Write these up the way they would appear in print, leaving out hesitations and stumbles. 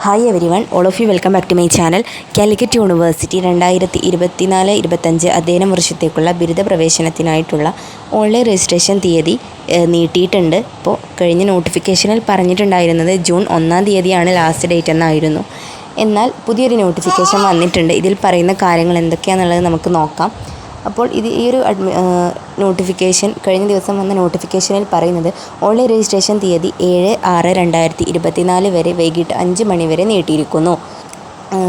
Hi everyone, all of you welcome back to my channel. Calicut university 2024-25 അധ്യയന വർഷത്തേക്കുള്ള ബിരുദ പ്രവേശനത്തിനായിട്ടുള്ള online registration തീയതി നീട്ടിയിട്ടുണ്ട്. ഇപ്പോൾ കഴിഞ്ഞ നോട്ടിഫിക്കേഷനിൽ പറഞ്ഞിട്ടുണ്ടായിരുന്നത് ജൂൺ 1-ാം തീയതിയാണ് ലാസ്റ്റ് ഡേറ്റ് എന്നായിരുന്നു. എന്നാൽ പുതിയൊരു നോട്ടിഫിക്കേഷൻ വന്നിട്ടുണ്ട്. ഇതിൽ പറയുന്ന കാര്യങ്ങൾ എന്തൊക്കെയാണെന്നുള്ളത് നമുക്ക് നോക്കാം. അപ്പോൾ ഈ ഒരു നോട്ടിഫിക്കേഷൻ കഴിഞ്ഞ ദിവസം വന്ന നോട്ടിഫിക്കേഷനിൽ പറയുന്നത് ഓൺലൈൻ രജിസ്ട്രേഷൻ തീയതി 7/6/2024 വരെ വൈകിട്ട് 5 മണി വരെ നീട്ടിയിരിക്കുന്നു.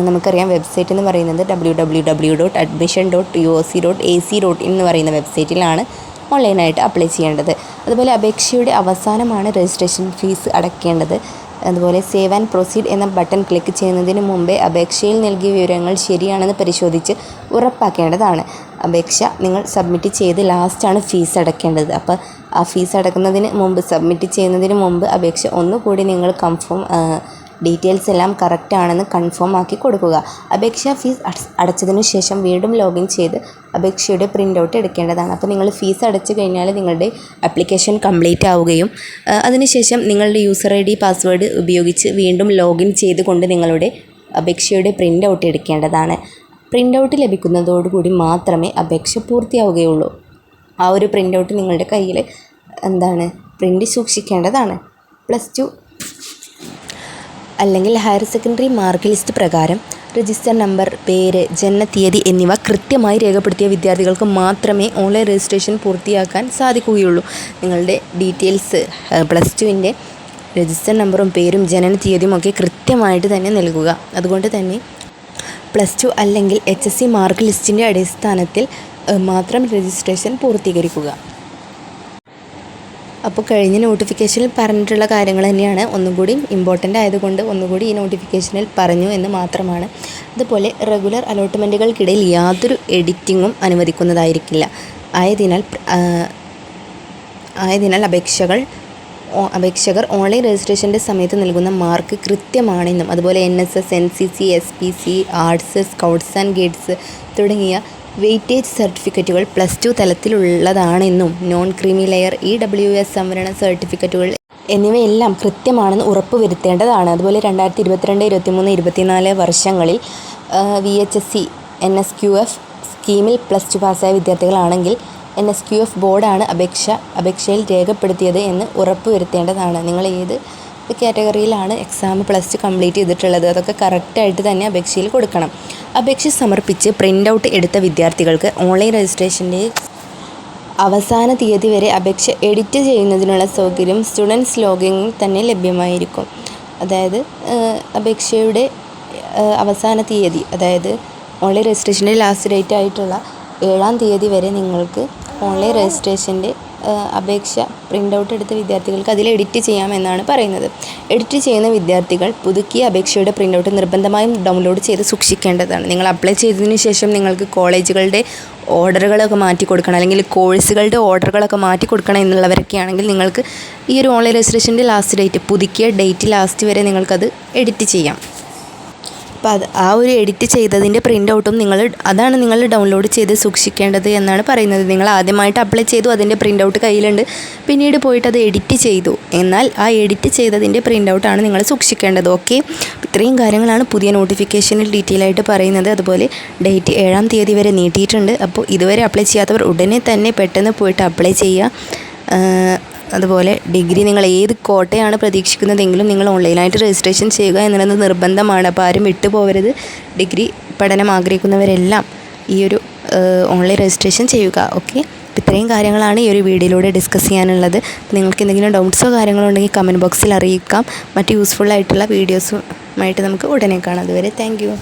നമുക്കറിയാം, വെബ്സൈറ്റ് എന്ന് പറയുന്നത് www.admission.uoc.ac.in എന്ന് പറയുന്ന വെബ്സൈറ്റിലാണ് ഓൺലൈനായിട്ട് അപ്ലൈ ചെയ്യേണ്ടത്. അതുപോലെ അപേക്ഷയുടെ അവസാനമാണ് രജിസ്ട്രേഷൻ ഫീസ് അടയ്ക്കേണ്ടത്. അതുപോലെ സേവ് ആൻഡ് പ്രൊസീഡ് എന്ന ബട്ടൺ ക്ലിക്ക് ചെയ്യുന്നതിന് മുമ്പേ അപേക്ഷയിൽ നൽകിയ വിവരങ്ങൾ ശരിയാണെന്ന് പരിശോധിച്ച് ഉറപ്പാക്കേണ്ടതാണ്. അപേക്ഷ നിങ്ങൾ സബ്മിറ്റ് ചെയ്ത് ലാസ്റ്റാണ് ഫീസ് അടയ്ക്കേണ്ടത്. അപ്പോൾ ആ ഫീസ് അടയ്ക്കുന്നതിന് മുമ്പ്, സബ്മിറ്റ് ചെയ്യുന്നതിന് മുമ്പ് അപേക്ഷ ഒന്നുകൂടി നിങ്ങൾ ഡീറ്റെയിൽസ് എല്ലാം കറക്റ്റ് ആണെന്ന് കൺഫേം ആക്കി കൊടുക്കുക. അപേക്ഷാ ഫീസ് അടച്ചതിന് ശേഷം വീണ്ടും ലോഗിൻ ചെയ്ത് അപേക്ഷയുടെ പ്രിൻ്റ് ഔട്ട് എടുക്കേണ്ടതാണ്. അപ്പോൾ നിങ്ങൾ ഫീസ് അടച്ചു കഴിഞ്ഞാൽ നിങ്ങളുടെ ആപ്ലിക്കേഷൻ കംപ്ലീറ്റ് ആവുകയും അതിനുശേഷം നിങ്ങളുടെ യൂസർ ID പാസ്വേഡ് ഉപയോഗിച്ച് വീണ്ടും ലോഗിൻ ചെയ്തുകൊണ്ട് നിങ്ങളുടെ അപേക്ഷയുടെ പ്രിൻ്റ് ഔട്ട് എടുക്കേണ്ടതാണ്. പ്രിൻ്റ് ഔട്ട് ലഭിക്കുന്നതോടുകൂടി മാത്രമേ അപേക്ഷ പൂർത്തിയാവുകയുള്ളൂ. ആ ഒരു പ്രിൻ്റ് ഔട്ട് നിങ്ങളുടെ കയ്യിൽ പ്രിൻ്റ് സൂക്ഷിക്കേണ്ടതാണ്. +2 അല്ലെങ്കിൽ ഹയർ സെക്കൻഡറി മാർക്ക് ലിസ്റ്റ് പ്രകാരം രജിസ്റ്റർ നമ്പർ, പേര്, ജനനത്തീയതി എന്നിവ കൃത്യമായി രേഖപ്പെടുത്തിയ വിദ്യാർത്ഥികൾക്ക് മാത്രമേ ഓൺലൈൻ രജിസ്ട്രേഷൻ പൂർത്തിയാക്കാൻ സാധിക്കുകയുള്ളൂ. നിങ്ങളുടെ ഡീറ്റെയിൽസ് +2ൻ്റെ രജിസ്റ്റർ നമ്പറും പേരും ജനനത്തീയതിയും ഒക്കെ കൃത്യമായിട്ട് തന്നെ നൽകുക. അതുകൊണ്ട് തന്നെ +2 അല്ലെങ്കിൽ HSC മാർക്ക് ലിസ്റ്റിൻ്റെ അടിസ്ഥാനത്തിൽ മാത്രം രജിസ്ട്രേഷൻ പൂർത്തീകരിക്കുക. അപ്പോൾ കഴിഞ്ഞ നോട്ടിഫിക്കേഷനിൽ പറഞ്ഞിട്ടുള്ള കാര്യങ്ങൾ തന്നെയാണ് ഒന്നുകൂടി ഇമ്പോർട്ടൻ്റ് ആയതുകൊണ്ട് ഒന്നുകൂടി ഈ നോട്ടിഫിക്കേഷനിൽ പറഞ്ഞു എന്ന് മാത്രമാണ്. അതുപോലെ റെഗുലർ അലോട്ട്മെൻറ്റുകൾക്കിടയിൽ യാതൊരു എഡിറ്റിങ്ങും അനുവദിക്കുന്നതായിരിക്കില്ല. ആയതിനാൽ അപേക്ഷകർ ഓൺലൈൻ രജിസ്ട്രേഷൻ്റെ സമയത്ത് നൽകുന്ന മാർക്ക് കൃത്യമാണെന്നും അതുപോലെ NSS, NCC, SPC, arts, scouts and guides തുടങ്ങിയ വെയിറ്റേജ് സർട്ടിഫിക്കറ്റുകൾ +2 തലത്തിലുള്ളതാണെന്നും നോൺ ക്രീമി ലെയർ, EWS സംവരണ സർട്ടിഫിക്കറ്റുകൾ എന്നിവയെല്ലാം കൃത്യമാണെന്ന് ഉറപ്പുവരുത്തേണ്ടതാണ്. അതുപോലെ 2022, 23, 24 വർഷങ്ങളിൽ VHSC, NSQF സ്കീമിൽ +2 പാസ്സായ വിദ്യാർത്ഥികളാണെങ്കിൽ NSQF ബോർഡാണ് അപേക്ഷയിൽ രേഖപ്പെടുത്തിയത് എന്ന് ഉറപ്പുവരുത്തേണ്ടതാണ്. നിങ്ങൾ ഏത് കാറ്റഗറിയിലാണ് എക്സാം +2 കംപ്ലീറ്റ് ചെയ്തിട്ടുള്ളത് അതൊക്കെ കറക്റ്റായിട്ട് തന്നെ അപേക്ഷയിൽ കൊടുക്കണം. അപേക്ഷ സമർപ്പിച്ച് പ്രിൻ്റ് ഔട്ട് എടുത്ത വിദ്യാർത്ഥികൾക്ക് ഓൺലൈൻ രജിസ്ട്രേഷൻ്റെ അവസാന തീയതി വരെ അപേക്ഷ എഡിറ്റ് ചെയ്യുന്നതിനുള്ള സൗകര്യം സ്റ്റുഡൻസ് ലോഗിങ്ങിൽ തന്നെ ലഭ്യമായിരിക്കും. അതായത് അപേക്ഷയുടെ അവസാന തീയതി, അതായത് ഓൺലൈൻ രജിസ്ട്രേഷൻ്റെ ലാസ്റ്റ് ഡേറ്റ് ആയിട്ടുള്ള 7-ാം തീയതി വരെ നിങ്ങൾക്ക് ഓൺലൈൻ രജിസ്ട്രേഷൻ്റെ അപേക്ഷ പ്രിൻ്റ് ഔട്ട് എടുത്ത വിദ്യാർത്ഥികൾക്ക് അതിൽ എഡിറ്റ് ചെയ്യാമെന്നാണ് പറയുന്നത്. എഡിറ്റ് ചെയ്യുന്ന വിദ്യാർത്ഥികൾ പുതുക്കിയ അപേക്ഷയുടെ പ്രിൻ്റ് ഔട്ട് നിർബന്ധമായും ഡൗൺലോഡ് ചെയ്ത് സൂക്ഷിക്കേണ്ടതാണ്. നിങ്ങൾ അപ്ലൈ ചെയ്തതിന് ശേഷം നിങ്ങൾക്ക് കോളേജുകളുടെ ഓർഡറുകളൊക്കെ മാറ്റി കൊടുക്കണം, അല്ലെങ്കിൽ കോഴ്സുകളുടെ ഓർഡറുകളൊക്കെ മാറ്റി കൊടുക്കണം എന്നുള്ളവരൊക്കെ ആണെങ്കിൽ നിങ്ങൾക്ക് ഈ ഒരു ഓൺലൈൻ രജിസ്ട്രേഷൻ്റെ ലാസ്റ്റ് ഡേറ്റ്, പുതുക്കിയ ഡേറ്റ് ലാസ്റ്റ് വരെ നിങ്ങൾക്കത് എഡിറ്റ് ചെയ്യാം. അപ്പോൾ ആ ഒരു എഡിറ്റ് ചെയ്തതിൻ്റെ പ്രിൻ്റ് ഔട്ടും അതാണ് നിങ്ങൾ ഡൗൺലോഡ് ചെയ്ത് സൂക്ഷിക്കേണ്ടത് എന്നാണ് പറയുന്നത്. നിങ്ങൾ ആദ്യമായിട്ട് അപ്ലൈ ചെയ്തു, അതിൻ്റെ പ്രിൻ്റ് ഔട്ട് കയ്യിലുണ്ട്, പിന്നീട് പോയിട്ട് അത് എഡിറ്റ് ചെയ്തു, എന്നാൽ ആ എഡിറ്റ് ചെയ്തതിൻ്റെ പ്രിൻ്റ് ഔട്ടാണ് നിങ്ങൾ സൂക്ഷിക്കേണ്ടത്. ഓക്കെ, ഇത്രയും കാര്യങ്ങളാണ് പുതിയ നോട്ടിഫിക്കേഷനിൽ ഡീറ്റെയിൽ ആയിട്ട് പറയുന്നത്. അതുപോലെ ഡേറ്റ് 7-ാം തീയതി വരെ നീട്ടിയിട്ടുണ്ട്. അപ്പോൾ ഇതുവരെ അപ്ലൈ ചെയ്യാത്തവർ ഉടനെ തന്നെ പെട്ടെന്ന് പോയിട്ട് അപ്ലൈ ചെയ്യുക. അതുപോലെ ഡിഗ്രി നിങ്ങൾ ഏത് കോട്ടയാണ് പ്രതീക്ഷിക്കുന്നതെങ്കിലും നിങ്ങൾ ഓൺലൈനായിട്ട് രജിസ്ട്രേഷൻ ചെയ്യുക എന്നുള്ളത് നിർബന്ധമാണ്. അപ്പോൾ ആരും വിട്ടുപോകരുത്. ഡിഗ്രി പഠനം ആഗ്രഹിക്കുന്നവരെല്ലാം ഈ ഒരു ഓൺലൈൻ രജിസ്ട്രേഷൻ ചെയ്യുക. ഓക്കെ, ഇത്രയും കാര്യങ്ങളാണ് ഈ ഒരു വീഡിയോയിലൂടെ ഡിസ്കസ് ചെയ്യാനുള്ളത്. നിങ്ങൾക്ക് എന്തെങ്കിലും ഡൗട്ട്സോ കാര്യങ്ങളോ ഉണ്ടെങ്കിൽ കമൻറ്റ് ബോക്സിൽ അറിയിക്കാം. മറ്റ് യൂസ്ഫുൾ ആയിട്ടുള്ള വീഡിയോസുമായിട്ട് നമുക്ക് ഉടനെ കാണാം. അതുവരെ താങ്ക് യു.